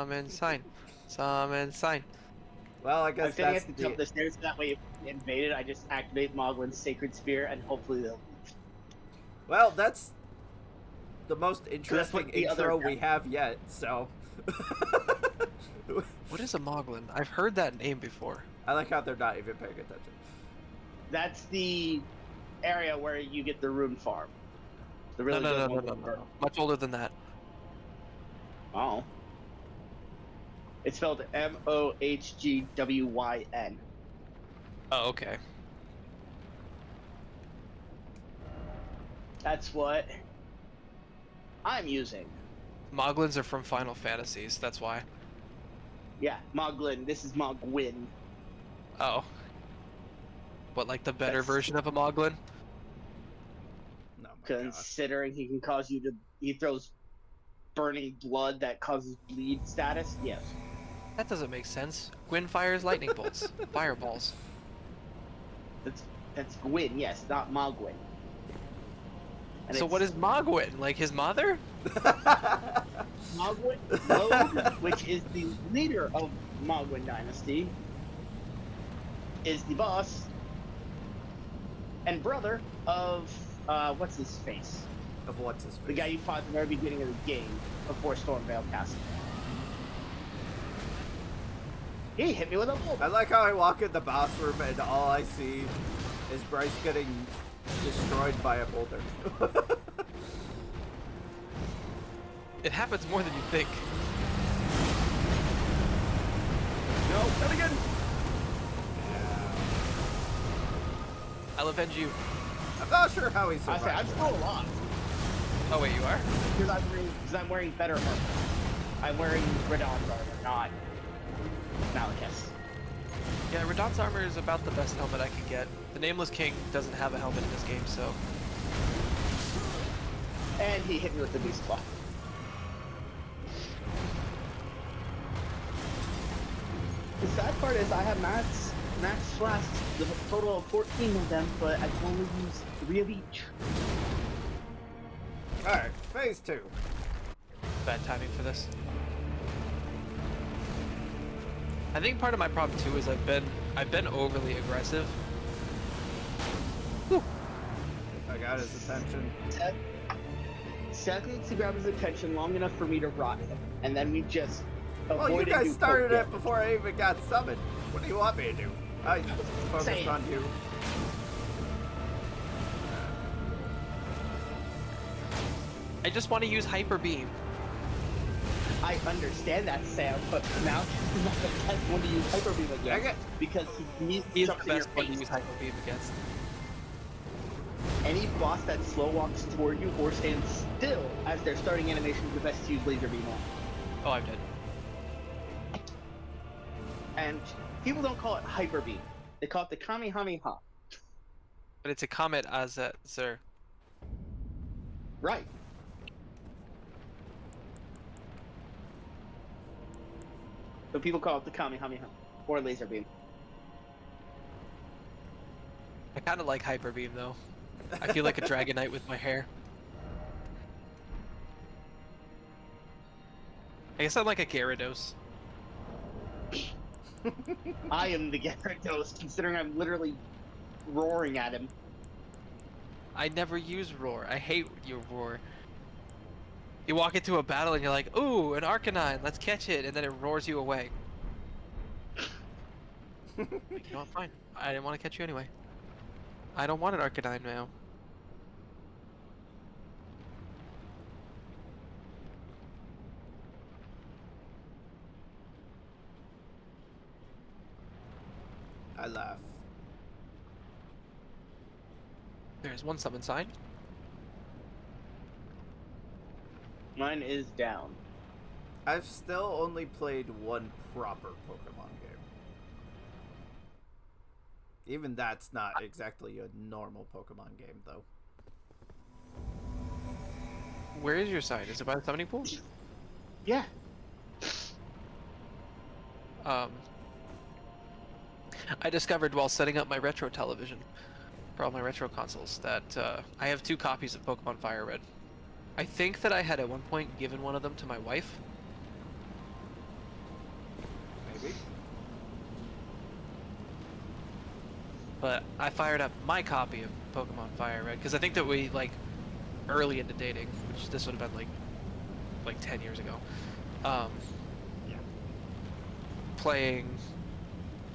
Summon sign. Summon sign. Well, I I'm guess saying I that's have to jump the stairs so that way if we invade it, I just activate Moglin's Sacred Spear and hopefully they'll leave. Well, that's the most that's what interesting the other intro guy- we have yet, so... What is a Moglin? I've heard that name before. I like how they're not even paying attention. That's the area where you get the rune farm. The really no, good no, no, one no, with no, the- no. Much older than that. Oh. It's spelled Mohgwyn. Oh, okay. That's what I'm using. Moglins are from Final Fantasies, that's why. Yeah, Moglin. This is Mogwyn. Oh. What, like the better That's- version of a Moglin? No, my gosh. Considering he can cause you to, he throws burning blood that causes bleed status. Yes. That doesn't make sense. Gwyn fires lightning bolts. Fireballs. That's Gwyn. Yes, not Mogwyn. And So what is Mogwyn? Like his mother? Mogwyn, Mohg, which is the leader of Mogwyn Dynasty, is the boss and brother of what's his face? Of what's his face? The guy you fought at the very beginning of the game before Stormvale Castle. He hit me with a bolt. I like how I walk in the boss room and all I see is Bryce getting destroyed by a boulder. It happens more than you think. No, not again. I'll avenge you. I'm not sure how he I survived. say I'm still alive Oh wait, you are? because I'm wearing better armor. I'm wearing Radon's armor, not Malekith's. Yeah, Radon's armor is about the best helmet I could get. The Nameless King doesn't have a helmet in this game, so... And he hit me with the beast claw. The sad part is I have max flasks, the total of 14 of them, but I can only use 3 of each. Alright, phase 2. Bad timing for this. I think part of my problem too is I've been overly aggressive. Whew. I got his attention. Seth needs to grab his attention long enough for me to rot him, and then we just Well, you avoid guys and do started poke it before I even got summoned. What do you want me to do? I focused Same. on you. I just want to use Hyper Beam. I understand that, Sam, but now he's not the best one to use Hyper Beam I against get- because he He is jumps the in your best one to face. use Hyper Beam against. Any boss that slow walks toward you or stands still as they're starting animation is the best to use Laser Beam on. Oh, I'm dead. And people don't call it Hyper Beam. They call it the Kamehameha. But it's a Comet Azzer. Right. So people call it the Kamehameha or Laser Beam. I kind of like Hyper Beam though. I feel like a Dragonite with my hair. I guess I'm like a Gyarados. I am the Gyarados, considering I'm literally roaring at him. I never use Roar. I hate your Roar. You walk into a battle and you're like, ooh, an Arcanine, let's catch it, and then it roars you away. Like, you know what, fine. I didn't want to catch you anyway. I don't want an Arcanine now. I laugh. There's one summon sign. Mine is down. I've still only played one proper Pokemon game. Even that's not exactly a normal Pokemon game, though. Where is your sign? Is it by the summoning pool? Yeah. I discovered while setting up my retro television for all my retro consoles that I have 2 copies of Pokemon Fire Red. I think that I had at one point given one of them to my wife. But I fired up my copy of Pokemon Fire Red because I think that we like early into dating, which this would have been like 10 years ago. Um, Yeah.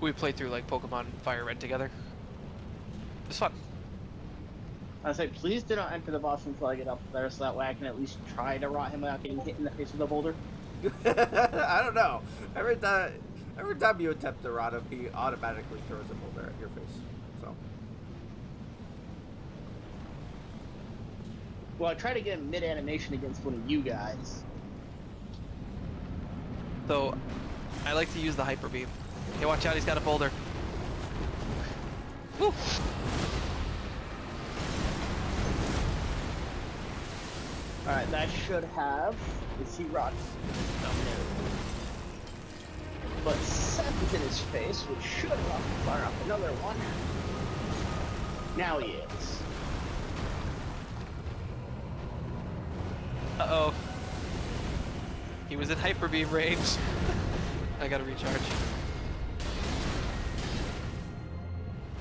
we played through like Pokemon Fire Red together. It was fun. I say, please do not enter the boss until I get up there, so that way I can at least try to rot him without getting hit in the face with a boulder. I don't know. Every time you attempt to rot him, he automatically throws a boulder at your face. So. Well, I try to get him mid-animation against one of you guys. So I like to use the Hyper Beam. Hey, watch out! He's got a boulder. Woo! Alright, that should have... Is he rots? No. But 7's in his face, which should have fire up another one. Now he is. Uh-oh. He was in Hyper Beam range. I gotta recharge.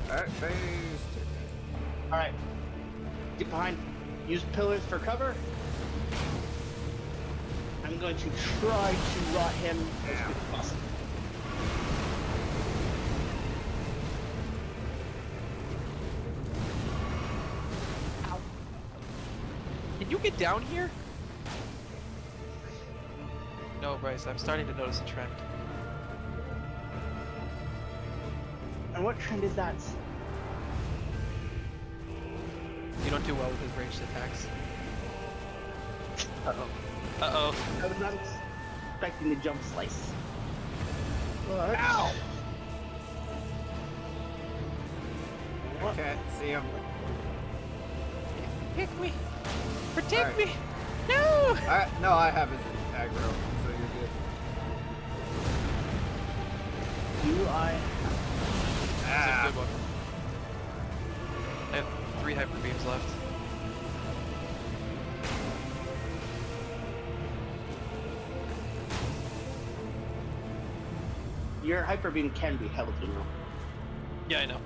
Alright, phase 2. Alright. Get behind. Use pillars for cover. I'm going to try to rot him as quick as possible. Ow. Can you get down here? No, Bryce, I'm starting to notice a trend. And what trend is that? You don't do well with his ranged attacks. Uh-oh. Uh-oh. I was not expecting the jump slice. But... Ow! I can't see him. Protect me! Protect Alright. me! No! No, I have his aggro, so you're good. Do I... That's a good one. I have 3 Hyper Beams left. Your Hyper Beam can be held, you know. Yeah, I know.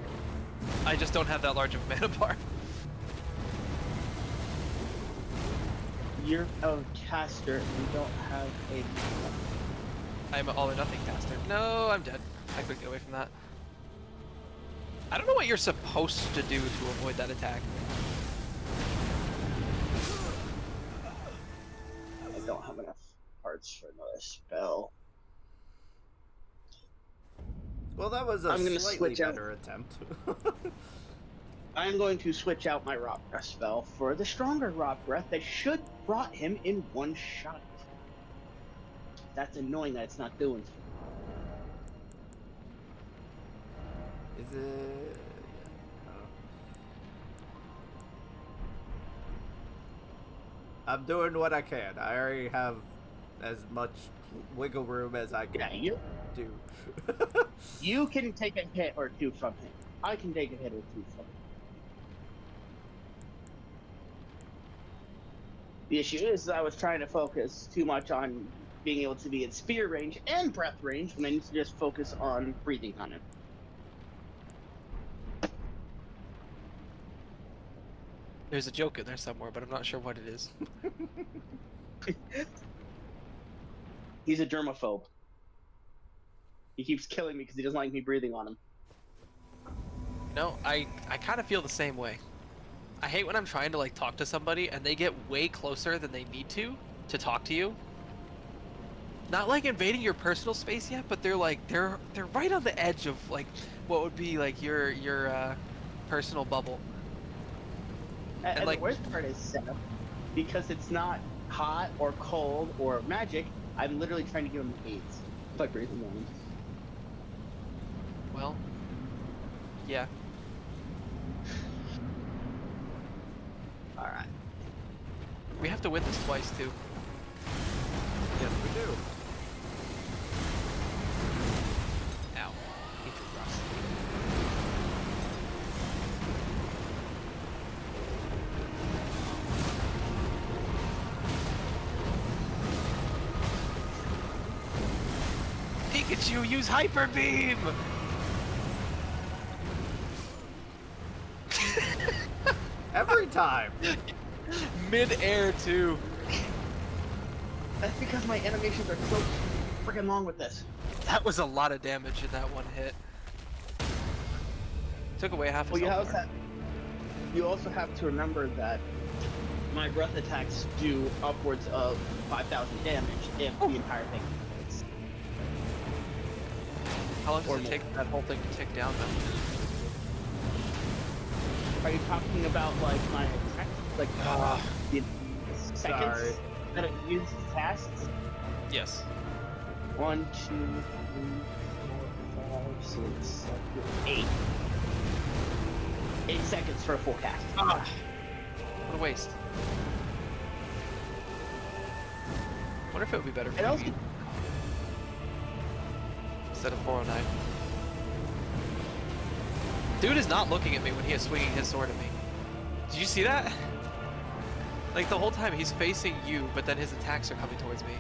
I just don't have that large of a mana bar. You're a caster and you don't have a... I'm an all or nothing caster. No, I'm dead. I couldn't get away from that. I don't know what you're supposed to do to avoid that attack. I don't have enough parts for another spell. Well, that was a I'm gonna slightly switch out. better attempt. I'm going to switch out my Rot Breath spell for the stronger Rot Breath that should rot him in one shot. That's annoying that it's not doing so. Is it? I'm doing what I can. I already have as much wiggle room as I can Yeah, you do. you can take a hit or two from him. I can take a hit or two from him. The issue is I was trying to focus too much on being able to be in spear range and breath range when I need to just focus on breathing on him. There's a joke in there somewhere, but I'm not sure what it is. He's a germaphobe. He keeps killing me because he doesn't like me breathing on him. No, I kind of feel the same way. I hate when I'm trying to like talk to somebody and they get way closer than they need to talk to you. Not like invading your personal space yet, but they're like they're right on the edge of like what would be like your personal bubble. And like the worst part is, Seth, because it's not hot or cold or magic, I'm literally trying to give him AIDS by breathing on him. Well, yeah. Alright. We have to win this twice too. Yes, we do. Ow. He threw rocks. Pikachu, use Hyper Beam! every time. Mid-air too. That's because my animations are so freaking long with this. That was a lot of damage in that one hit. Took away half his Well, health bar. you also have to remember that my breath attacks do upwards of 5,000 damage if the entire thing hits. How long or does it more. take that whole thing to tick down then? Are you talking about like my attack, like the seconds Sorry. that it uses tasks? Yes. 1, 2, 3, 4, 5, 6, 7, 8. 8 seconds for a full cast. Ah, what a waste. Wonder if it would be better And for also, you instead of 409. Dude is not looking at me when he is swinging his sword at me. Did you see that? Like the whole time he's facing you, but then his attacks are coming towards me.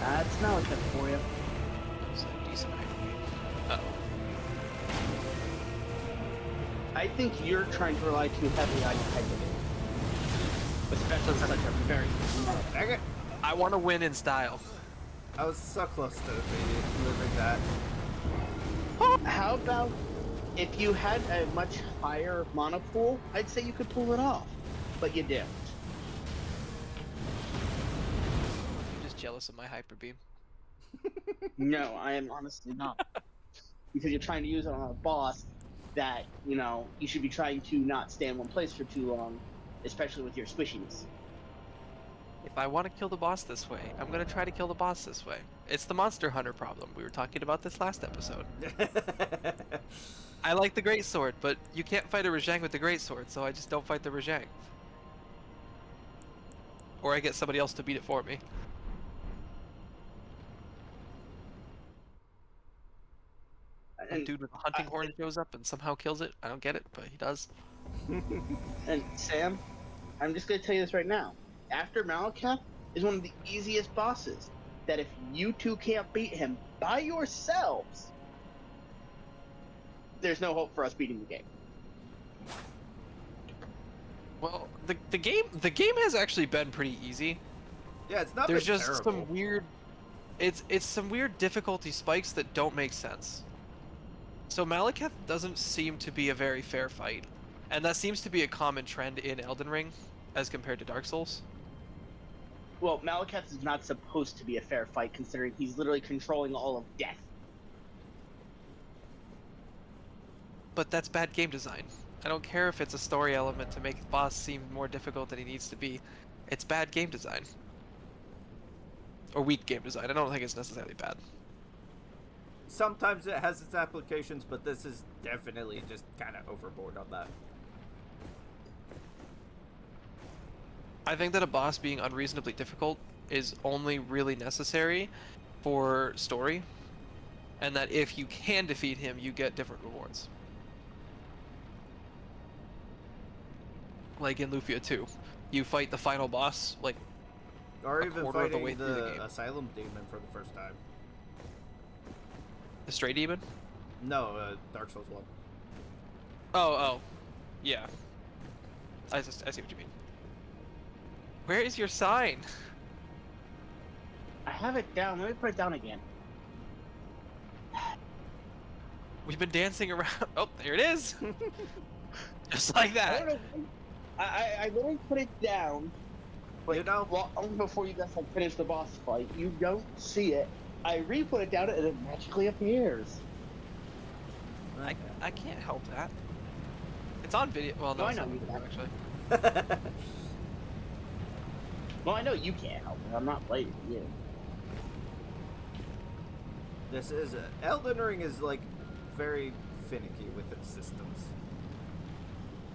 that's not what for you. That's a decent height. Uh-oh. I think you're trying to rely too heavily on your type of game. Especially with such a very Dang it. I want to win in style. I was so close to moving that. How about if you had a much higher mana pool, I'd say you could pull it off. But you didn't. I'm just jealous of my hyper beam. No, I am honestly not. Because you're trying to use it on a boss that, you know, you should be trying to not stay in one place for too long, especially with your squishiness. If I want to kill the boss this way, I'm gonna try to kill the boss this way. It's the Monster Hunter problem. We were talking about this last episode. I like the Great Sword, but you can't fight a Rajang with the Great Sword, so I just don't fight the Rajang. Or I get somebody else to beat it for me. Some And, dude with a hunting horn shows up and somehow kills it. I don't get it, but he does. and Sam, I'm just going to tell you this right now. After Malekith is one of the easiest bosses that if you two can't beat him by yourselves, there's no hope for us beating the game. Well, the game has actually been pretty easy. Yeah, it's not There's been just terrible. some weird it's some weird difficulty spikes that don't make sense. So Malekith doesn't seem to be a very fair fight, and that seems to be a common trend in Elden Ring as compared to Dark Souls. Well, Malekith is not supposed to be a fair fight considering he's literally controlling all of death. But that's bad game design. I don't care if it's a story element to make the boss seem more difficult than he needs to be. It's bad game design. Or weak game design. I don't think it's necessarily bad. Sometimes it has its applications, but this is definitely just kind of overboard on that. I think that a boss being unreasonably difficult is only really necessary for story, and that if you can defeat him, you get different rewards. Like in Lufia 2, you fight the final boss, like, Or a even quarter of the way fighting through the the game. Asylum Demon for the first time. the Stray Demon. No, Dark Souls 1. Oh, yeah. I see what you mean. Where is your sign? I have it down. Let me put it down again. We've been dancing around. Oh, there it is. Just like I that. don't know. I literally put it down. Like, You know- long before you guys have finished the boss fight, you don't see it. I re-put it down and it magically appears. I can't help that. It's on video. Well, no, No, I it's know not you video, can. actually. Well, I know you can't help it. I'm not blaming you. This is Elden Ring is like very finicky with its systems.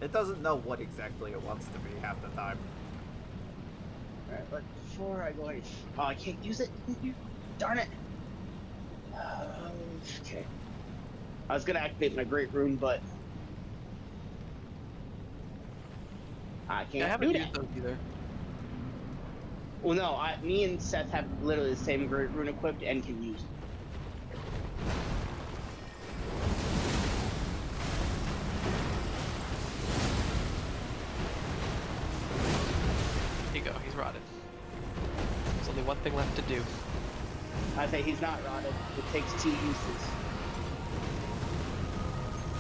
It doesn't know what exactly it wants to be half the time. Alright, but before I go any... Oh, I can't use it? Darn it! Okay. I was gonna activate my Great Rune, but... I I can't haven't do used that. those either. Well, no, me and Seth have literally the same Great Rune equipped and can use it. you go. He's rotted. There's only one thing left to do. I say he's not rotted. It takes 2 uses.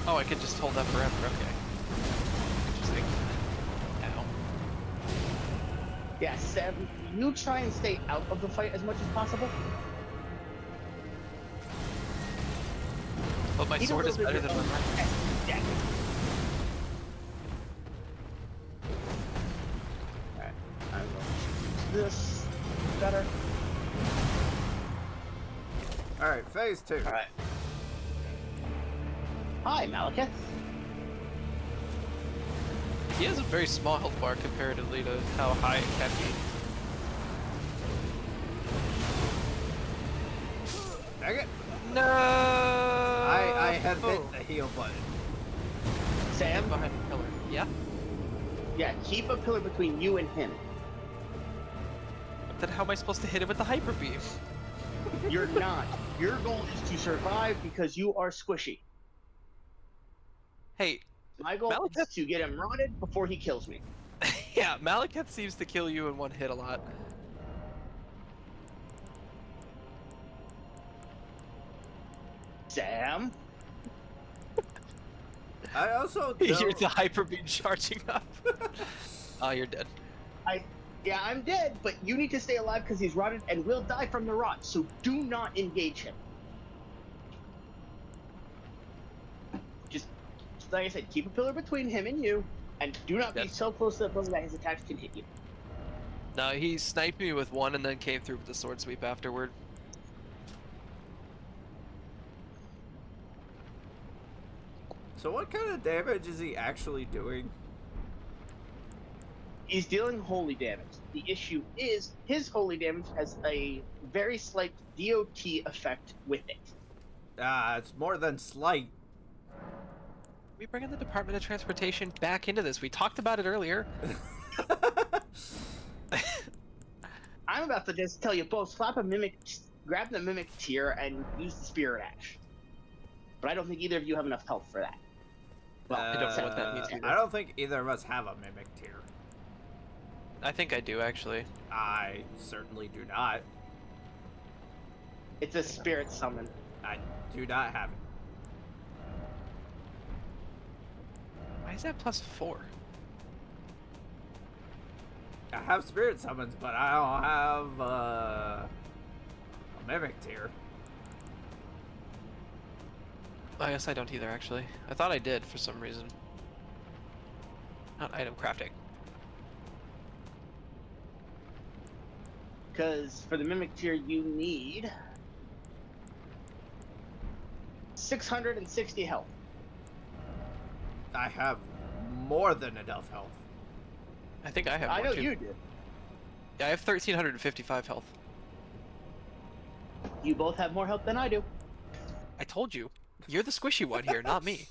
Oh, I could just hold that forever. Okay. Interesting. Ow. Yeah, Sam, you try and stay out of the fight as much as possible. But my Eat a sword is little bit better of than your my own- knife. Yeah. Alright, I'm going to do this better. Alright, phase 2. Alright. Hi, Malekith. He has a very small health bar comparatively to how high it can be. Dang it! No! I had hit Oh. the heal button. Sam? Behind the pillar. Yeah? Yeah, keep a pillar between you and him. Then how am I supposed to hit him with the hyper beam? You're not. Your goal is to survive because you are squishy. Hey, My goal is Malekith? to get him rotted before he kills me. Yeah, Malekith seems to kill you in one hit a lot. Sam? I also You're don't... the hyper beam charging up. Oh, you're dead. Yeah, I'm dead, but you need to stay alive because he's rotted and will die from the rot, so do not engage him. Just like I said, keep a pillar between him and you, and do not be Dead. so close to the pillar that his attacks can hit you. No, he sniped me with one and then came through with the sword sweep afterward. So what kind of damage is he actually doing? He's dealing holy damage. The issue is his holy damage has a very slight DOT effect with it. It's more than slight. We bring in the Department of Transportation back into this. We talked about it earlier. I'm about to just tell you both, slap a mimic, grab the mimic tier, and use the spirit ash. But I don't think either of you have enough health for that. Well, I don't know what that means either. I don't think either of us have a mimic tier. I think I do, actually. I certainly do not. It's a spirit summon. I do not have it. Why is that +4? I have spirit summons, but I don't have a mimic tier. I guess I don't either, actually. I thought I did for some reason. Not item crafting. Because for the mimic tier, you need 660 health. I have more than enough health. I think I have I more know too. you do. Yeah, I have 1,355 health. You both have more health than I do. I told you. You're the squishy one here, not me.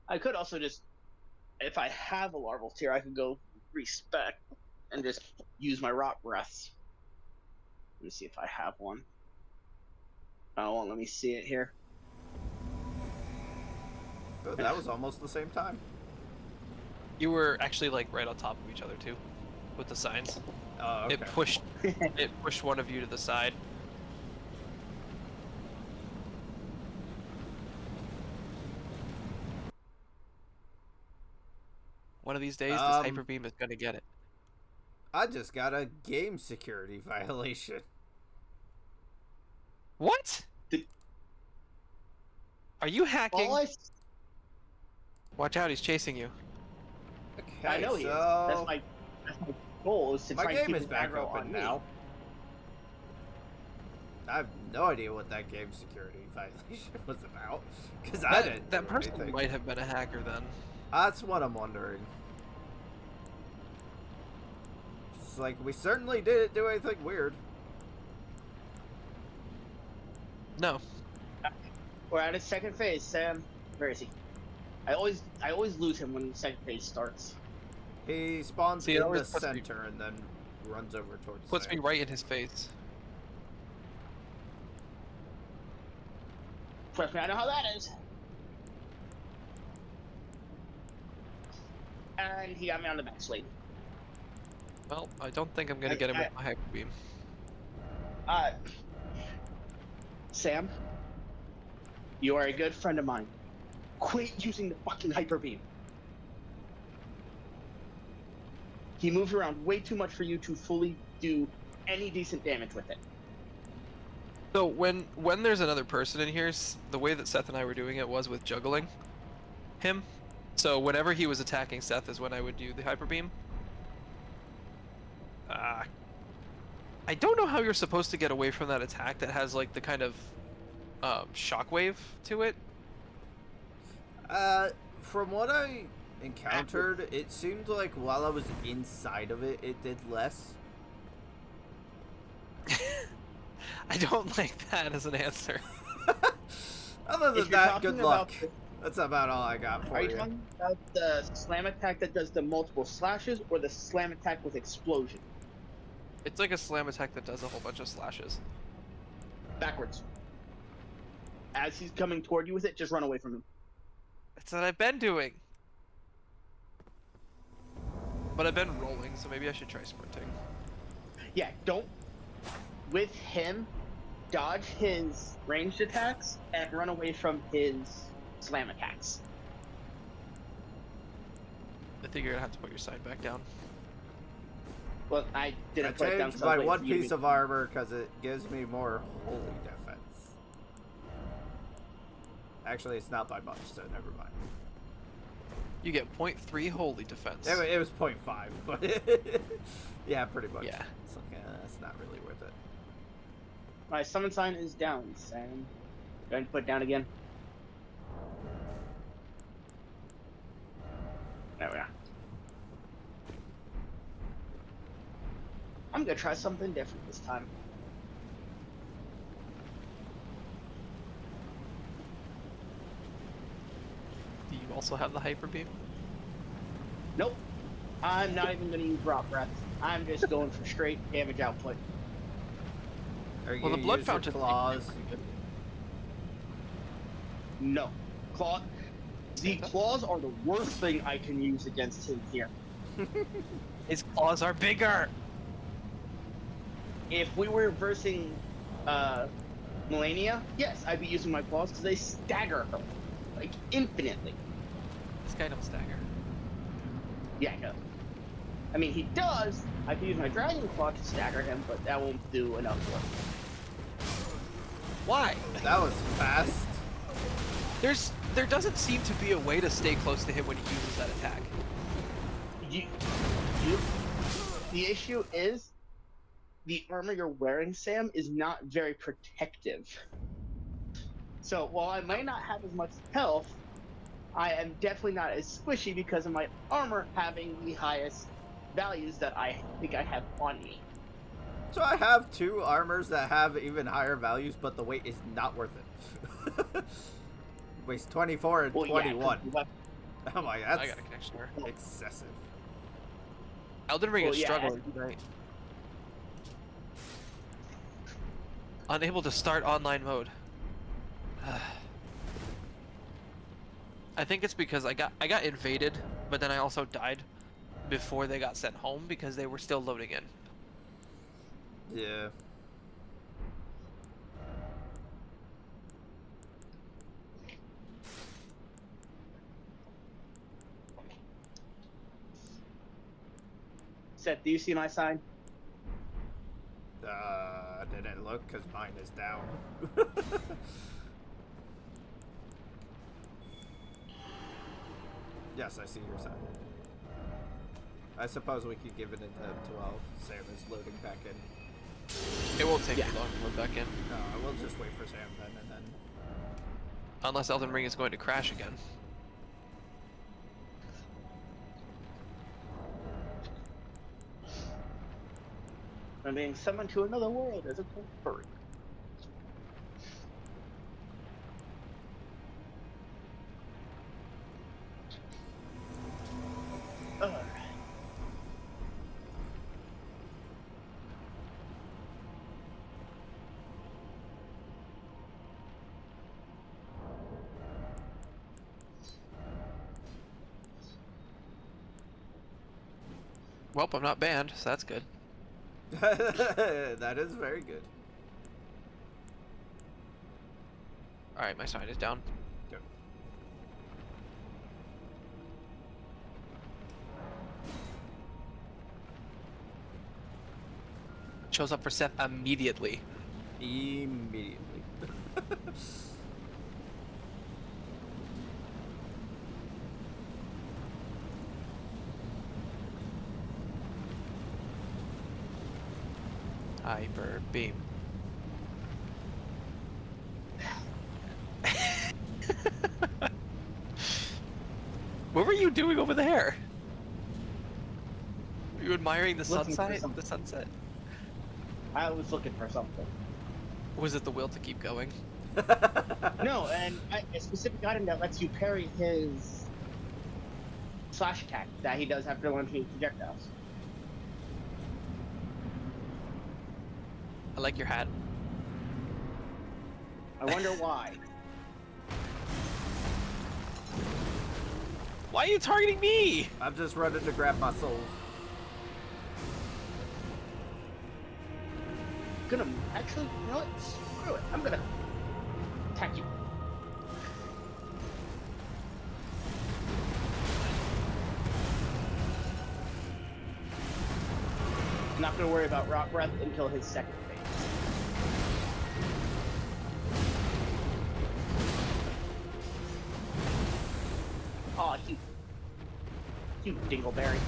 I could also just, if I have a larval tier, I could go respec and just use my rot breaths. Let me see if I have one. Oh, well, let me see it here. Oh, that was almost the same time. You were actually like right on top of each other too, with the signs. Oh, okay. It pushed one of you to the side. One of these days, this hyper beam is gonna get it. I just got a game security violation. What? Are you hacking? Well, Watch out, he's chasing you. Okay, I know he is. so That's my goal, is to my try and game keep is his back aggro on open me. now. I have no idea what that game security violation was about, because I didn't That do person anything. might have been a hacker then. That's what I'm wondering. It's like, we certainly didn't do anything weird. No. We're at his second phase, Sam. Where is he? I always lose him when the second phase starts. He spawns See, it in always the puts me- center and then runs over towards Puts me Sam. right in his face. Trust me, I know how that is. and he got me on the back slate. Well, I don't think I'm gonna And get him with my hyper beam. uh, Sam, you are a good friend of mine. Quit using the fucking hyper beam. He moves around way too much for you to fully do any decent damage with it. So when there's another person in here, the way that Seth and I were doing it was with juggling him. So whenever he was attacking Seth is when I would do the hyper beam. I don't know how you're supposed to get away from that attack that has like the kind of shockwave to it. From what I encountered, it seemed like while I was inside of it, it did less. I don't like that as an answer. Other than If you're that, good talking luck. about That's about all I got for Are you you. talking about the slam attack that does the multiple slashes or the slam attack with explosion? It's like a slam attack that does a whole bunch of slashes. Backwards. As he's coming toward you with it, just run away from him. That's what I've been doing. But I've been rolling, so maybe I should try sprinting. Yeah, don't. With him, dodge his ranged attacks and run away from his slam attacks. I think you're gonna have to put your sign back down. Well, I I didn't put it down. changed So I my was one waiting for you piece to of armor because it gives me more holy defense. Actually, it's not by much, so never mind. You get 0.3 holy defense. It was 0.5, but yeah, pretty much. Yeah. It's like, that's not really worth it. My summon sign is down, Sam. Go ahead and put it down again. There we are. I'm gonna try something different this time. Do you also have the hyper beam? Nope. I'm not even gonna use drop breath. I'm just going for straight damage output. Are you Well, the gonna blood use your fountain claws? No. Claw. The Same time. claws are the worst thing I can use against him here. His claws are bigger. If we were versing Melania, yes, I'd be using my claws because they stagger her. Like, infinitely. This guy don't stagger. Yeah, no. I mean, he does. I could use my Dragon Claw to stagger him, but that won't do enough for him. Why? That was fast. There doesn't seem to be a way to stay close to him when he uses that attack. The issue is the armor you're wearing, Sam, is not very protective. So while I might not have as much health, I am definitely not as squishy because of my armor having the highest values that I think I have on me. So I have two armors that have even higher values, but the weight is not worth it. Weighs 24 and 21. Yeah, I'm like, I that's got a connection here. excessive. Elden Ring Well, is yeah, struggling tonight. Unable to start online mode. I think it's because I got invaded, but then I also died before they got sent home because they were still loading in. Yeah. Seth, do you see my sign? Didn't look because mine is down. Yes, I see your sign. I suppose we could give it into 12. Sam is loading back in. It won't take me long to load back in. We'll just wait for Sam then, and then... Unless Elden Ring is going to crash again. I'm being summoned to another world as a furry. Alright. Well, I'm not banned, so that's good. That is very good. All right, my sign is down. Good. Shows up for Seth immediately. Immediately. Hyper beam. What were you doing over there? Were you admiring the Looking for sunset? something. The sunset? I was looking for something. Was it the will to keep going? No, and a specific item that lets you parry his slash attack that he does after launching projectiles. I like your hat. I wonder why. Why are you targeting me? I'm just running to grab my souls. Gonna actually, you know what? Screw it. I'm gonna attack you. I'm not gonna worry about rock breath until his second phase. Aw, you dingleberry.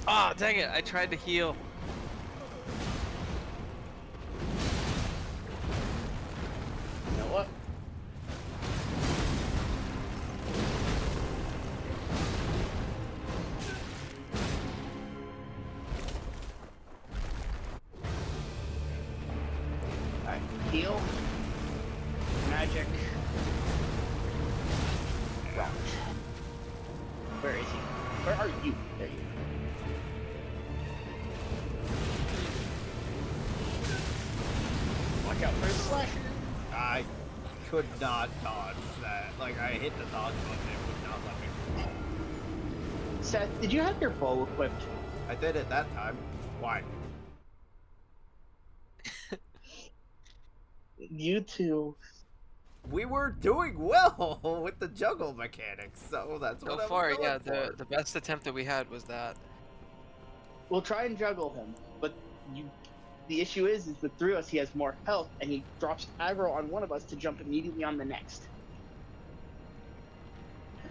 Ah, dang it! I tried to heal. You know what? Alright, heal. Magic. Rock. Where is he? Where are you? There you are. Watch out for his slasher. I could not dodge that. Like, I hit the dodge button, it would not let me. Seth, did you have your bow equipped? I did it that time. Why? You two. We were doing well with the juggle mechanics, so that's So what I far, was going yeah, for. the best attempt that we had was that. We'll try and juggle him, but the issue is with three of us, he has more health, and he drops aggro on one of us to jump immediately on the next.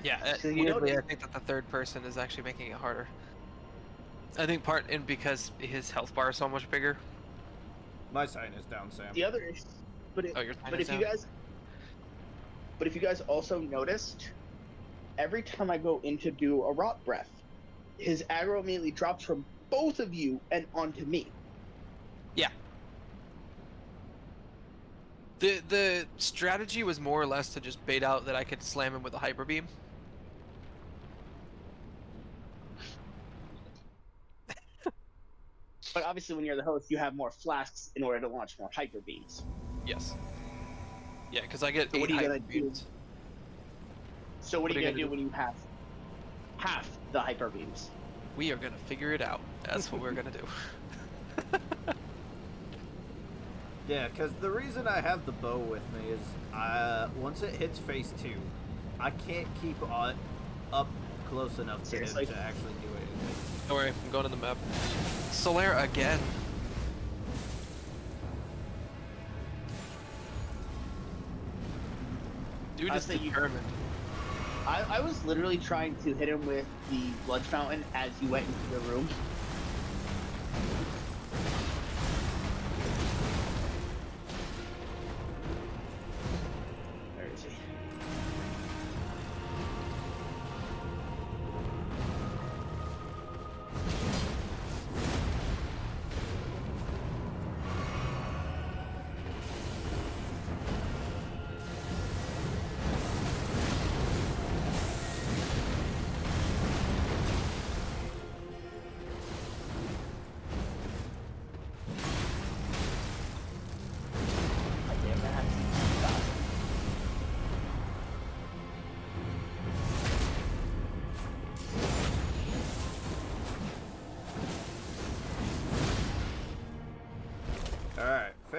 Yeah, So you weirdly, I notice- think that the third person is actually making it harder. I think part in because his health bar is so much bigger. My sign is down, Sam. The other issue, Oh, your sign but is if you down? guys, but if you guys also noticed, every time I go in to do a rot breath, his aggro immediately drops from both of you and onto me. Yeah. The strategy was more or less to just bait out that I could slam him with a hyper beam. But obviously, when you're the host, you have more flasks in order to launch more hyper beams. Yes. Yeah, because I get So what 8 are you hyper gonna do? beams. So what are you gonna do when you have half the hyper beams? We are gonna figure it out. That's what we're gonna do. Yeah, because the reason I have the bow with me is once it hits phase 2, I can't keep on up close enough to him Seriously? to actually do anything. Don't worry, I'm going to the map. Solaire again. Dude is Honestly, determined. I was literally trying to hit him with the blood fountain as you went into the room. Where is he?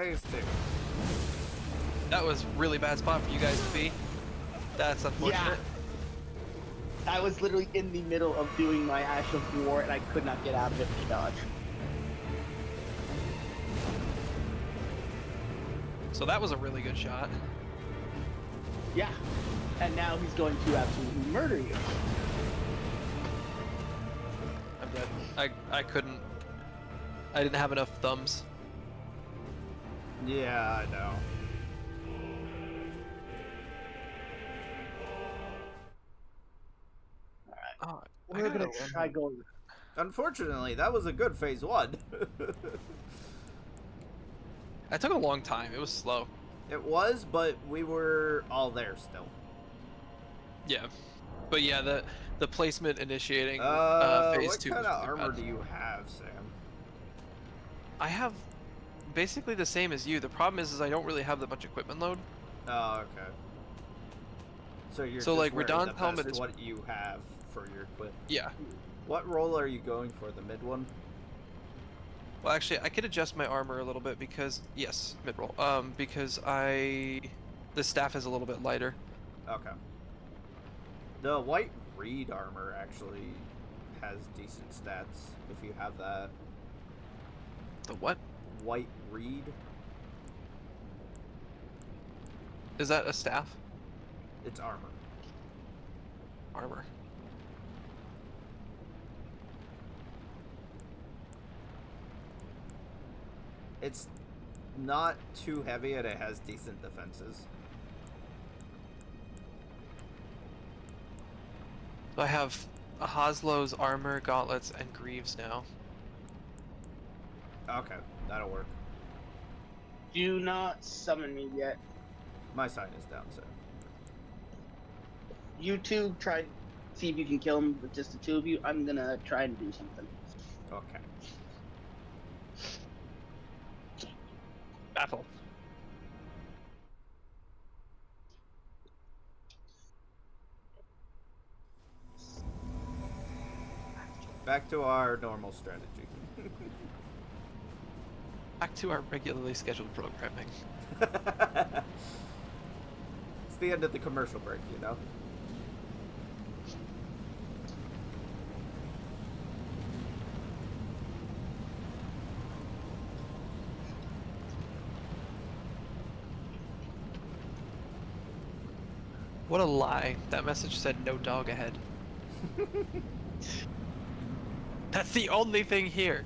phase 2. That was really bad spot for you guys to be. That's unfortunate. Yeah. I was literally in the middle of doing my Ash of War, and I could not get out of it to dodge. So that was a really good shot. Yeah. And now he's going to absolutely murder you. I'm dead. I couldn't. I didn't have enough thumbs. Yeah, I know. Oh, I We're gotta gonna learn try how- going. Unfortunately, that was a good phase 1. It took a long time. It was slow. It was, but we were all there still. Yeah, but yeah, the placement initiating phase What 2 kind was of really armor bad. do you have, Sam? I have basically the same as you. The problem is I don't really have that much equipment load. Oh, okay. So you're So, just like, wearing Radahn's the helmet best is- what you have for your equip. Yeah. What role are you going for? The mid one? Well, actually, I could adjust my armor a little bit because yes, mid roll. Because the staff is a little bit lighter. Okay. The white reed armor actually has decent stats if you have that. The what? White reed? Is that a staff? It's armor. Armor. It's not too heavy and it has decent defenses. So I have a Haslow's armor, gauntlets, and greaves now. Okay, that'll work. Do not summon me yet. My sign is down, so. You two try to see if you can kill him with just the two of you. I'm gonna try and do something. Okay. Battle. Back to our normal strategy. Back to our regularly scheduled programming. It's the end of the commercial break, you know? What a lie. That message said no dog ahead. That's the only thing here.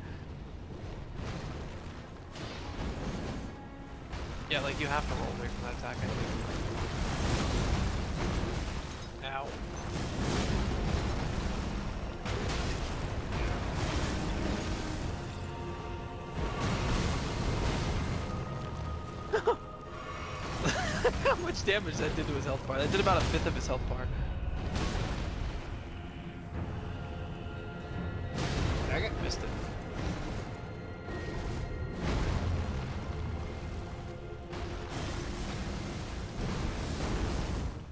Yeah, like you have to roll away from that attack, I think. Ow. How much damage that did to his health bar? That did about a fifth of his health bar. Dang it. Missed it.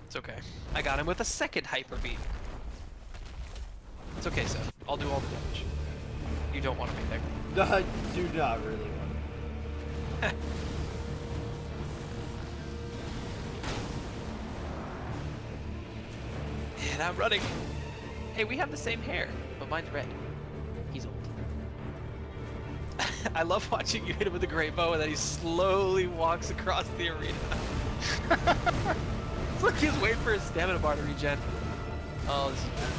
It's okay. I got him with a second hyper beam. It's okay, Seth. I'll do all the damage. You don't want to be there. No, I do not really want it. And I'm running. Hey, we have the same hair, but mine's red. He's old. I love watching you hit him with a great bow and then he slowly walks across the arena. It's like he's waiting for his stamina bar to regen. Oh, this is bad.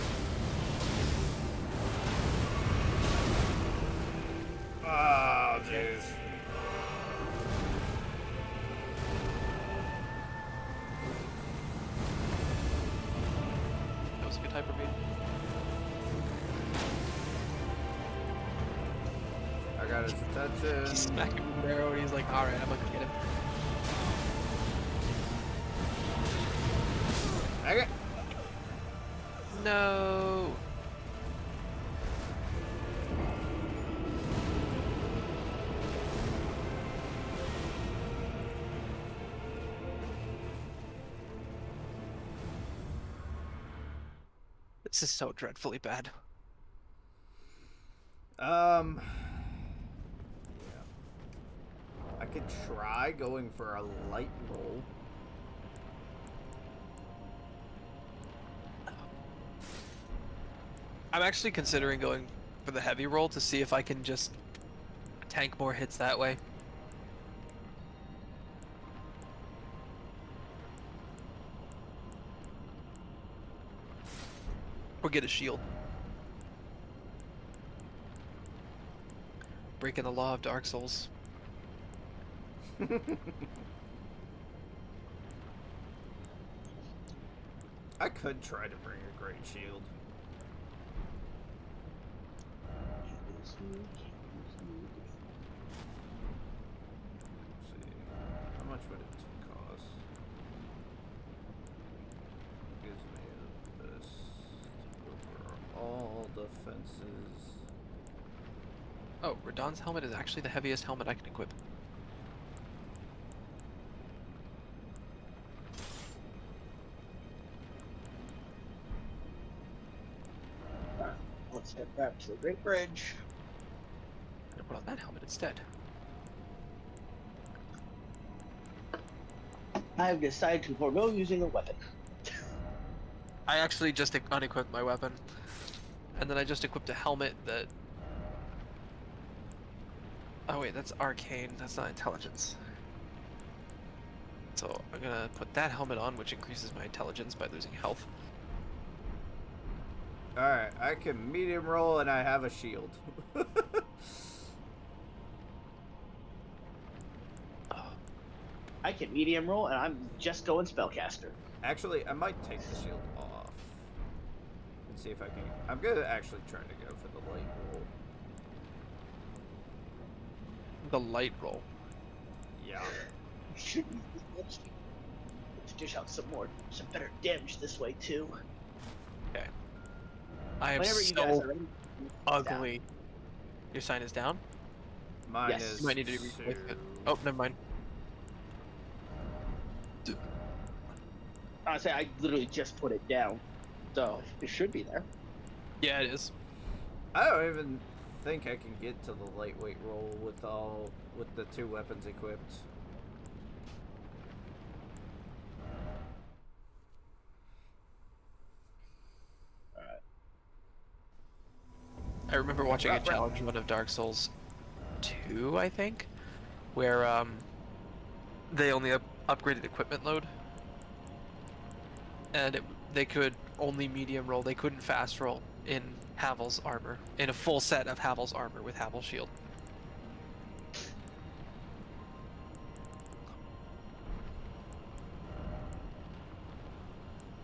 Oh, jeez. That was a good hyper beam. I got his attention. He smacked him with an arrow and he's like, alright, I'm gonna get him. Dang it. No. This is so dreadfully bad. Yeah. I could try going for a light roll. I'm actually considering going for the heavy roll to see if I can just tank more hits that way. Or get a shield. Breaking the law of Dark Souls. I could try to bring a great shield. Let's see. How much would it cost? It gives me this over all defenses. Oh, Radahn's helmet is actually the heaviest helmet I can equip. Let's head back to the Great Bridge. I'm gonna put on that helmet instead. I've decided to forego using a weapon. I actually just unequipped my weapon. And then I just equipped a helmet that... Oh wait, that's arcane, that's not intelligence. So I'm gonna put that helmet on, which increases my intelligence by losing health. Alright, I can medium roll and I have a shield. I can medium roll and I'm just going spellcaster. Actually, I might take the shield off. And see if I can... I'm gonna actually try to go for the light roll. The light roll. Yeah. Should use this much to dish out some better damage this way too. Okay. I am Whenever you guys so are ready, ugly. Your sign is down? Mine Yes. is... You might need to replace it. Oh, never mind. Honestly, I literally just put it down, so it should be there. Yeah, it is. I don't even think I can get to the lightweight roll with the two weapons equipped. I remember watching a challenge run of Dark Souls 2, I think, where they only upgraded equipment load, and they could only medium roll. They couldn't fast roll in Havel's armor, in a full set of Havel's armor with Havel's shield.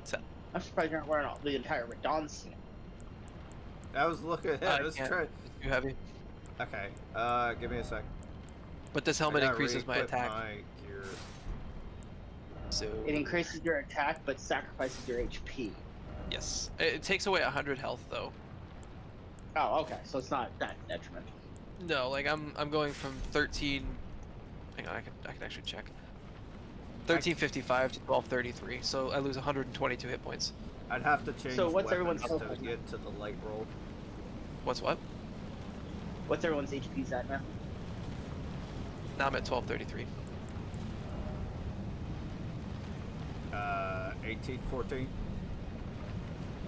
So, I'm surprised you're not wearing all the entire Radahn set. I was looking at it. I was trying... It's too heavy. Okay, give me a sec. But this helmet increases my attack. My gear. So It increases your attack, but sacrifices your HP. yes, it takes away 100 health though. Oh, okay. So it's not that detrimental. No, like I'm going from 13. Hang on, I can actually check. 1355 to 1233, so I lose 122 hit points. I'd have to change So what's everyone's weapons health to like? get to the light roll. What's what? What's everyone's HP's at now? Now I'm at 1233. 18, 14.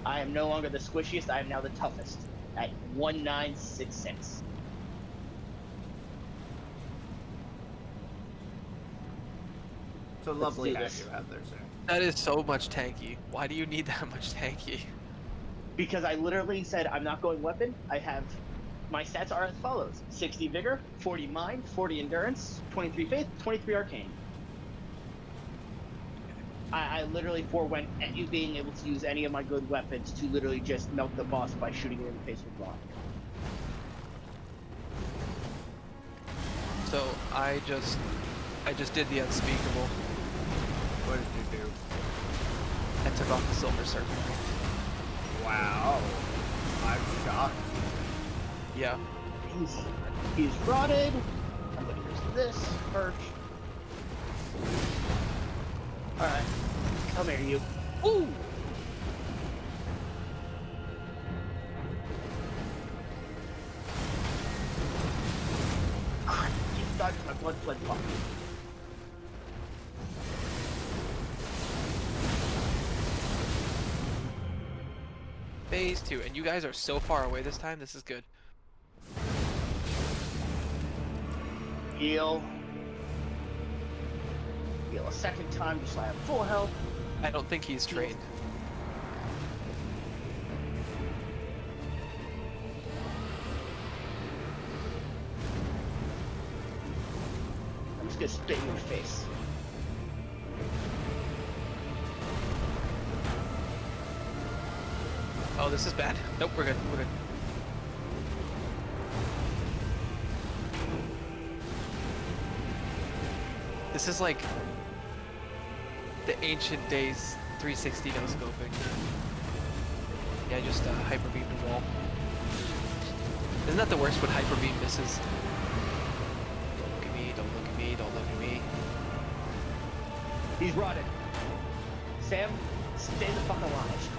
I am no longer the squishiest. I am now the toughest at 1966. It's a lovely do hat this. you have there, sir. That is so much tanky. Why do you need that much tanky? Because I literally said I'm not going weapon. I have my stats are as follows: 60 vigor, 40 mind, 40 endurance, 23 faith, 23 arcane. I literally forewent at you being able to use any of my good weapons to literally just melt the boss by shooting it in the face with one. So I just did the unspeakable. What did you do? I took off the silver serpent. Wow. I'm shocked. Yeah. He's rotted. I'm gonna use this perch. Alright. Come here, you. Ooh! Crap, you dodged my let's talk. Phase 2, and you guys are so far away this time. This is good. Heal. Heal a second time just so I have full health. I don't think he's trained. I'm just gonna spit in your face. Oh, this is bad. Nope, we're good. We're good. This is like the ancient days 360 no scoping. Yeah, just hyper beam the wall. Isn't that the worst when hyper beam misses? Don't look at me, don't look at me, don't look at me. He's rotted. Sam, stay the fuck alive.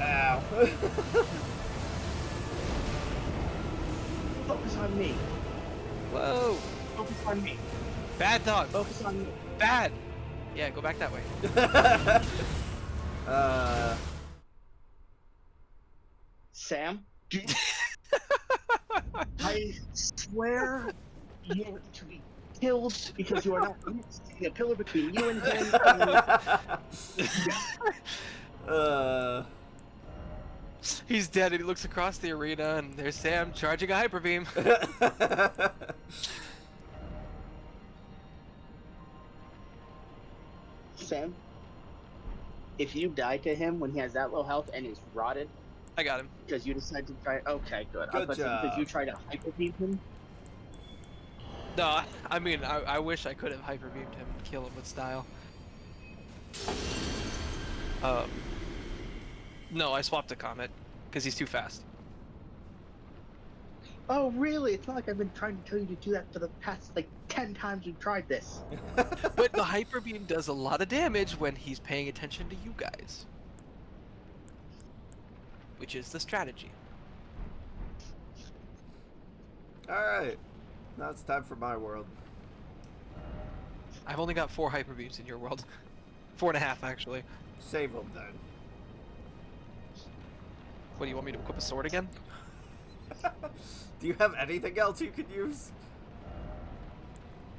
Ow. Focus on me. Whoa! Focus on me. Bad dog! Focus on me. Bad! Yeah, go back that way. Sam, I swear you are to be killed because you are not a pillar between you and him. He's dead and he looks across the arena and there's Sam charging a hyper beam. Sam, if you die to him when he has that low health and is rotted I got him. because you decide to try, okay, good. Good Because job. you try to hyper beam him. No, I mean, I wish I could have hyper beamed him and kill him with style. No, I swapped to Comet because he's too fast. Oh, really? It's not like I've been trying to tell you to do that for the past, like, 10 times we've tried this. But the hyper beam does a lot of damage when he's paying attention to you guys. Which is the strategy. Alright. Now it's time for my world. I've only got 4 hyper beams in your world. 4.5 actually. Save them then. What do you want me to equip a sword again? Do you have anything else you could use?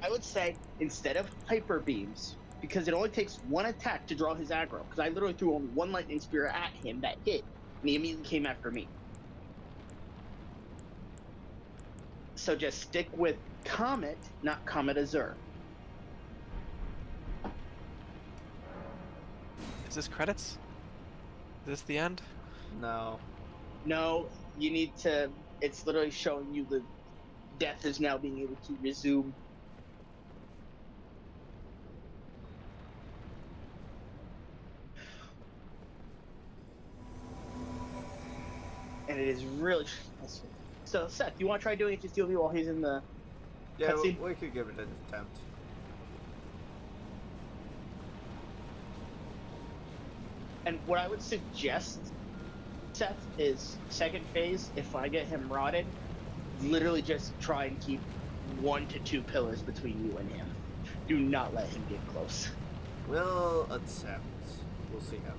I would say, instead of hyper beams, because it only takes one attack to draw his aggro, because I literally threw only one lightning spear at him that hit, and he immediately came after me. So just stick with Comet, not Comet Azure. Is this credits? Is this the end? No. No, you need to. It's literally showing you the death is now being able to resume. And it is really. So, Seth, you want to try doing it just deal while he's in the. Yeah, cutscene? we could give it an attempt. And what I would suggest, Seth, is second phase, if I get him rotted, literally just try and keep 1 to 2 pillars between you and him. Do not let him get close. We'll attempt. We'll see how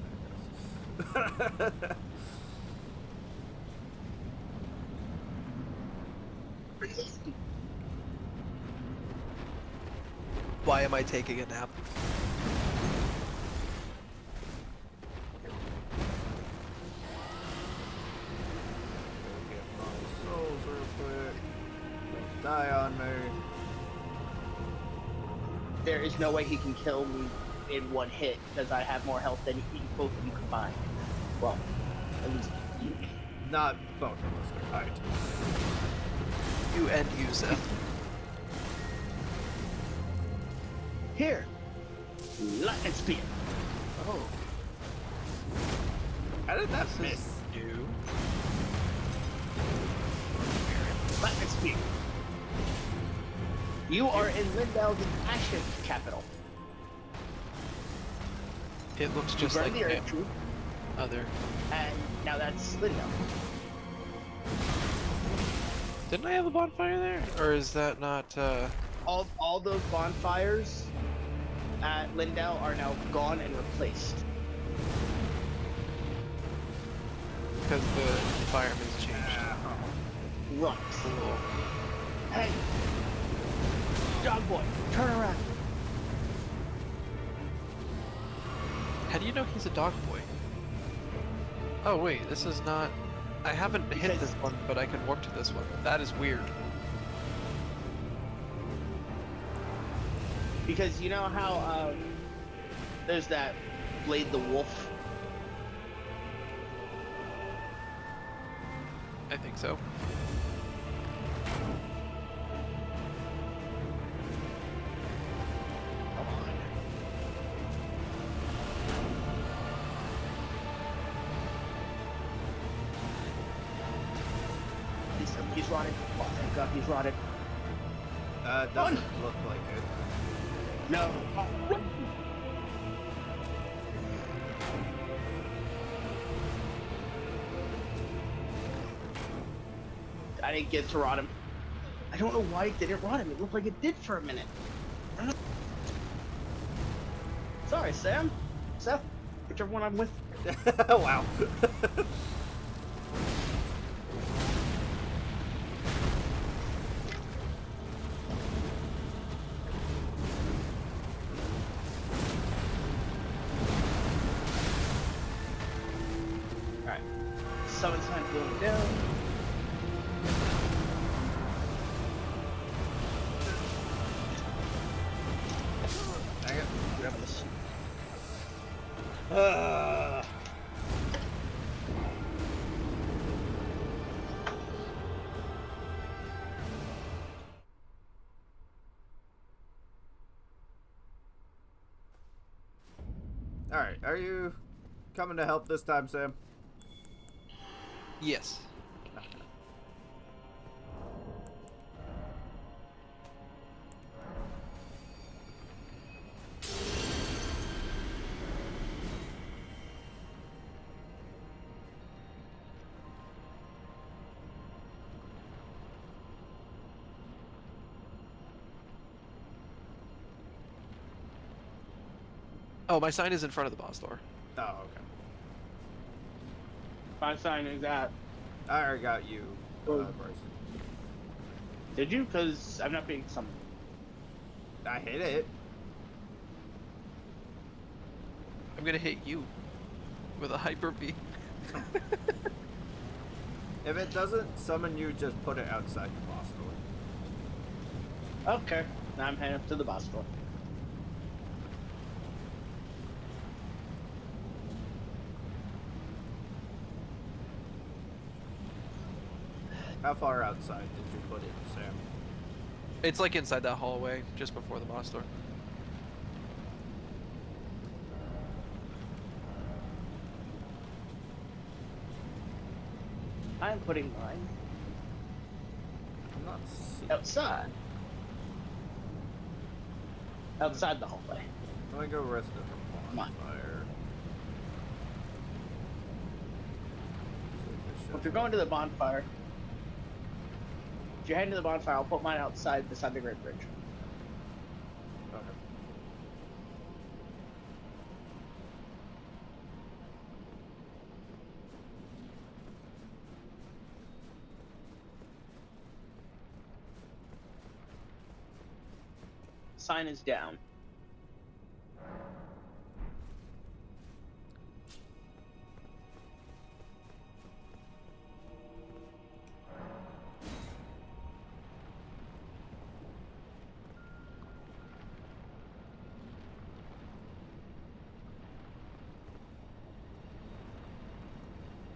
that goes. Why am I taking a nap? Get my souls real quick. Don't die on me. There is no way he can kill me in one hit because I have more health than both of you combined. Well, at least you. Not both of us combined. You and you, Seth. Here, lightning spear. Oh. How did that miss? You. Lightning spear. You are in Lindell's Ashen capital. It looks You just burn like the the earth tree, other. and now that's Lindell. Didn't I have a bonfire there? Or is that not, All those bonfires at Lindau are now gone and replaced. because the environment's changed? Right. Hey, dog boy, turn around. How do you know he's a dog boy? Oh wait, this is not... I haven't hit Because- this one, but I can warp to this one. That is weird. Because you know how there's that Blade the Wolf. I think so. Come on. He's rotted. Oh, thank God he's rotted. Doesn't look like it. No. I didn't get to rot him. I don't know why it didn't rot him. It looked like it did for a minute. Sorry, Sam. Seth, whichever one I'm with. Wow. Alright. Summon sign going down. Dang it. Grab this. Alright, are you coming to help this time, Sam? Yes. Oh, my sign is in front of the boss door. Oh, okay. My sign is that. I already got you, Oh. Bryce. Did you? Because I'm not being summoned. I hit it. I'm gonna hit you with a hyper beam. If it doesn't summon you, just put it outside the boss door. Okay. Now I'm heading up to the boss door. How far outside did you put it, Sam? It's like inside that hallway, just before the boss door. I'm putting mine I'm not seeing. outside. Outside the hallway. Let me go rest at Come the on. bonfire. If you're going to the bonfire, if you're heading to the bonfire, I'll put mine outside beside the Great Bridge. Okay. Sign is down.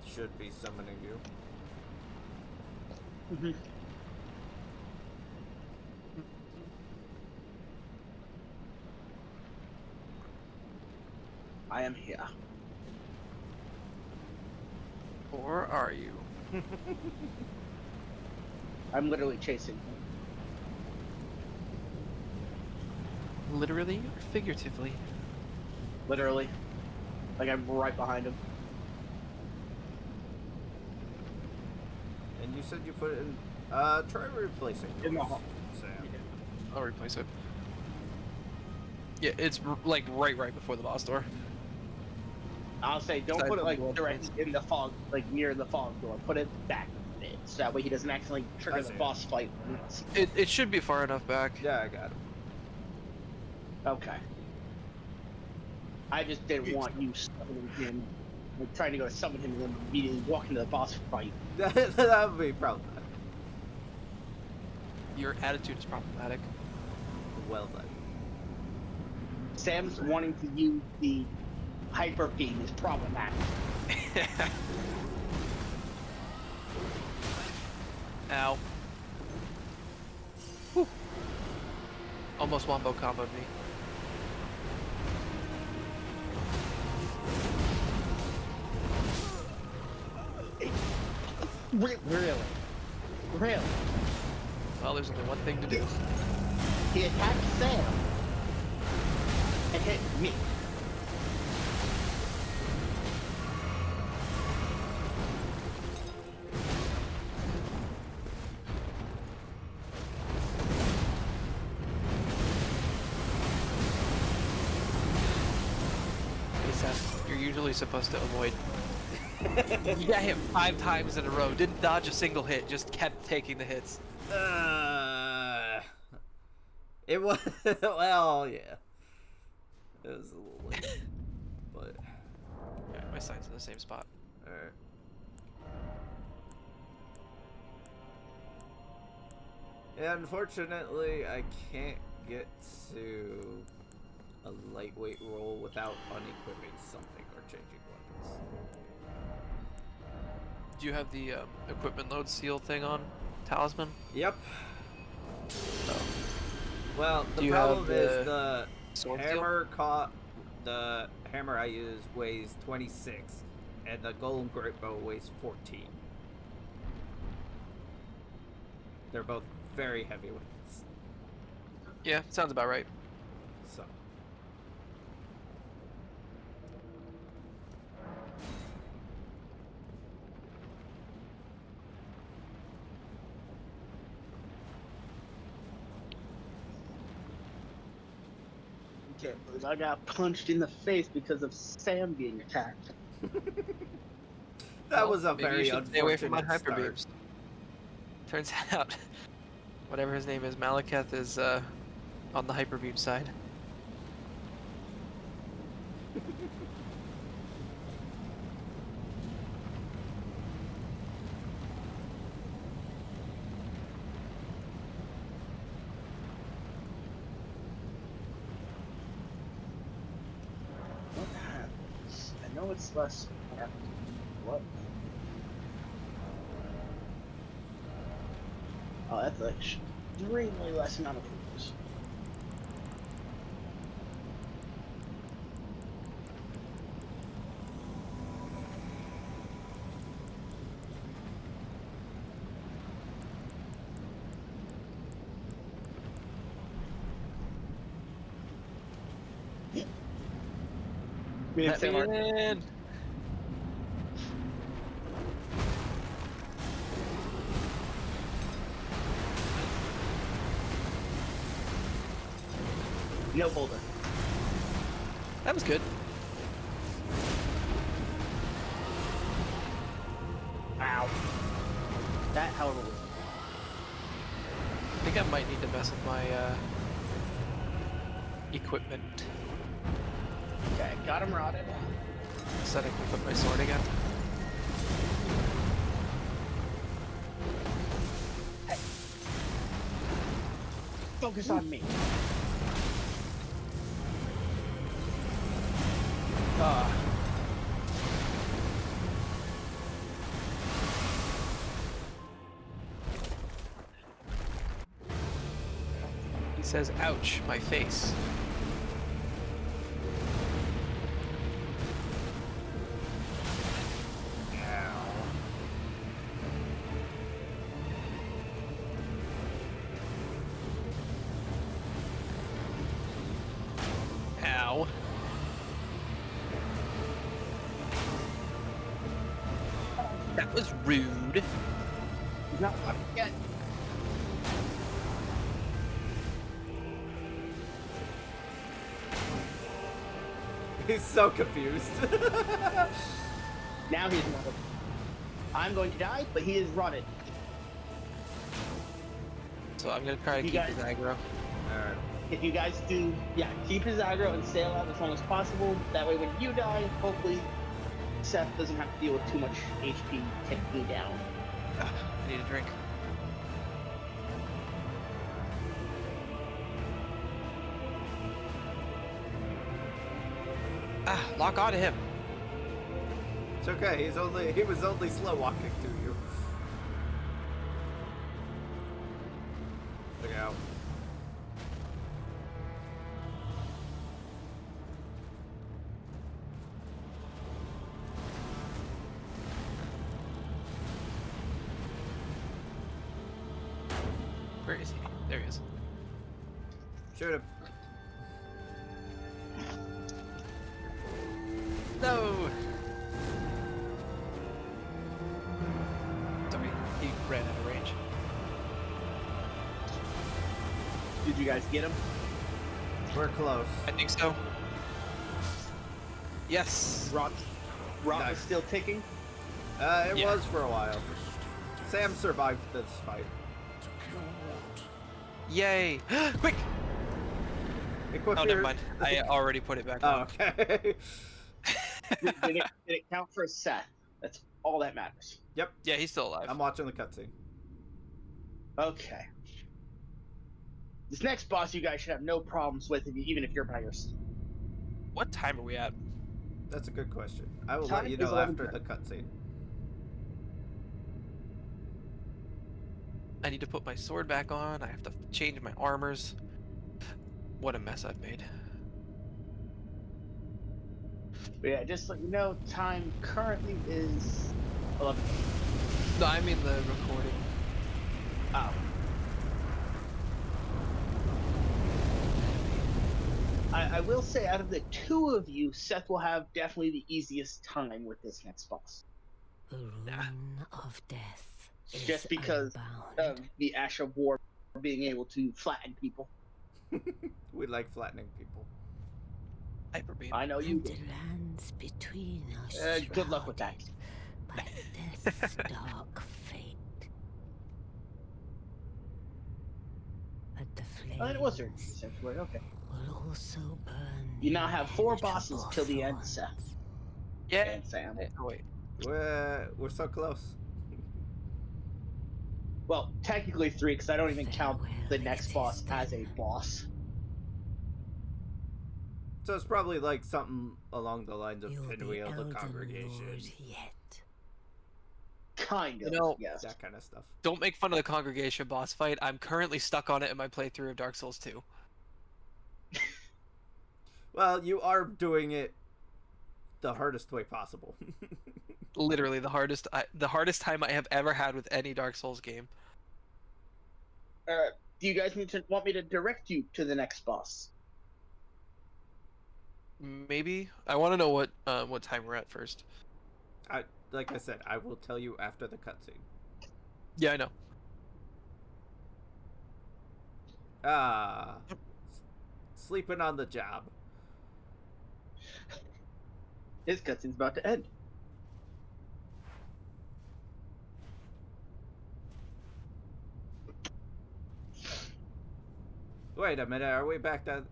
Should be summoning you. I am here. Or are you? I'm literally chasing him. Literally or figuratively? Literally. Like I'm right behind him. And you said you put it in Try replacing In the yours, hall. Sam. I'll replace it. Yeah, it's like right before the boss door. I'll say don't Besides put it the like blood directly points. in the fog, like near the fog door. Put it back a bit, so that way he doesn't accidentally trigger I the see it. boss fight. When he sees It should be far enough back. Yeah, I got him. Okay. I just didn't want you summoning him, like trying to go to summon him and then immediately walk into the boss fight. That would be problematic. Your attitude is problematic. Well done. Sam's wanting to use the hyper beam is problematic. Ow. Whew. Almost wombo comboed me. Really? Well, there's only one thing to do. He attacked Sam and hit me. Hey, Seth, you're usually supposed to avoid. You got hit 5 times in a row. Didn't dodge a single hit. Just kept taking the hits. It was well, yeah. It was a little late, but Yeah, my sign's in the same spot. all right. Yeah, unfortunately, I can't get to a lightweight roll without unequipping something or changing weapons. Do you have the equipment load seal thing on, Talisman? Yep. Oh. Well, Do the you problem have is the the sword seal? hammer caught. The hammer I use weighs 26, and the golem great bow weighs 14. They're both very heavy weapons. Yeah, sounds about right. So. Can't believe I got punched in the face because of Sam being attacked. That Well, was a maybe you very should stay away from my unfortunate hyper start. beams. Turns out, whatever his name is, Malekith is on the hyper beam side. What happens? I know it's less. What? Oh, that's like extremely less amount of focus. Me and Let Sam me are- in. No boulder. That was good. Ow. That, however, was. I think I might need to mess with my equipment. Okay, got him rotted. So I can equip my sword again. Hey. Focus on me. Ah. He says, ouch, my face. Ow. That was rude. He's not rotted yet. He's so confused. Now he's running. I'm going to die, but he is running. So I'm gonna try to You keep guys- his aggro. Alright. If you guys do, keep his aggro and stay alive as long as possible. That way, when you die, hopefully Seth doesn't have to deal with too much HP taking down. I need a drink. Lock on to him. It's okay, he was only slow walking to you. Look out. Where is he? There he is. Shoot him. No! Sorry, he ran out of range. Did you guys get him? We're close. I think so. Yes! Rock Nice. is still ticking. It Yeah. was for a while. Sam survived this fight. Yay! Quick! Equip Oh, your... never mind. I already put it back Oh, on. okay. Did it count for Seth? That's all that matters. Yep, Yeah, he's still alive. I'm watching the cutscene. Okay. This next boss you guys should have no problems with, even if you're by yourself. What time are we at? That's a good question. I will Time let you is know after 11:30. the cutscene. I need to put my sword back on. I have to change my armors. What a mess I've made. But yeah, just so you know, time currently is 11. No, I mean the recording. Oh. I will say, out of the two of you, Seth will have definitely the easiest time with this next boss. The rune of death is Just because unbound. of the Ash of War being able to flatten people. We like flattening people. Hyper beam. I know you And do. it lands between us. Good luck with that. By death's dark fate. But the flames Oh, it was there. Essentially, okay. will also burn. You the now have 4 impenetrable bosses till the end, thorns. Seth Yeah. and Sam. Oh, wait. We're so close. Well, technically 3, because I don't even count Farewell, the next boss existence. as a boss. So it's probably like something along the lines of You'll be Pinwheel, the Elden congregation, Lord yet. Kind of, You know- yes. that kind of stuff. Don't make fun of the congregation boss fight. I'm currently stuck on it in my playthrough of Dark Souls 2. Well, you are doing it the hardest way possible. Literally the hardest time I have ever had with any Dark Souls game. Do you guys want me to direct you to the next boss? Maybe. I want to know what time we're at first. Like I said, I will tell you after the cutscene. Yeah, I know. Sleeping on the job. His cutscene's about to end. Wait a minute, are we back to...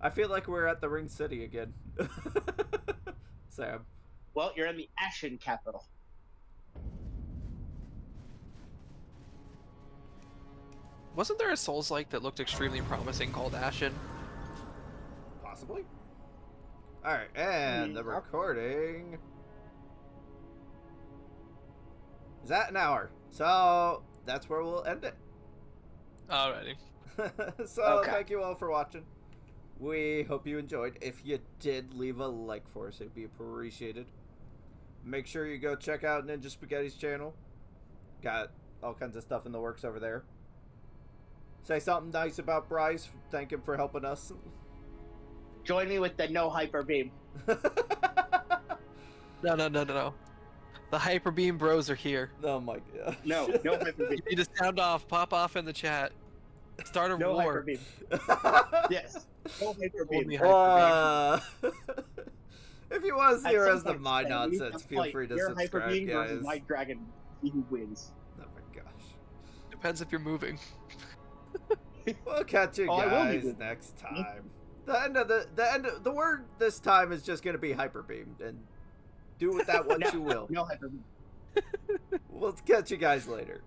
I feel like we're at the Ring City again. Sam. Well, you're in the Ashen capital. Wasn't there a Souls-like that looked extremely promising called Ashen? Possibly. Alright, and the Hmm. recording is at an hour. So that's where we'll end it. Alrighty. So Okay. thank you all for watching. We hope you enjoyed. If you did, leave a like for us. It'd be appreciated. Make sure you go check out Ninja Spaghetti's channel. Got all kinds of stuff in the works over there. Say something nice about Bryce. Thank him for helping us. Join me with the no hyper beam. No. The Hyper Beam bros are here. Oh my god. No, no hyper beam. You need to sound off, pop off in the chat. Start a No war. hyper beam. Yes. No hyper beam. Only hyper If you want to see At the some rest of point, my Stan, we need nonsense, to feel fight free to your hyper subscribe, beam guys. versus my dragon. See who wins. Oh my gosh. Depends if you're moving. We'll catch you Oh, I will be guys good. next time. The word this time is just gonna be hyper beam, and do with that what No, you will. no hyper beam. We'll catch you guys later.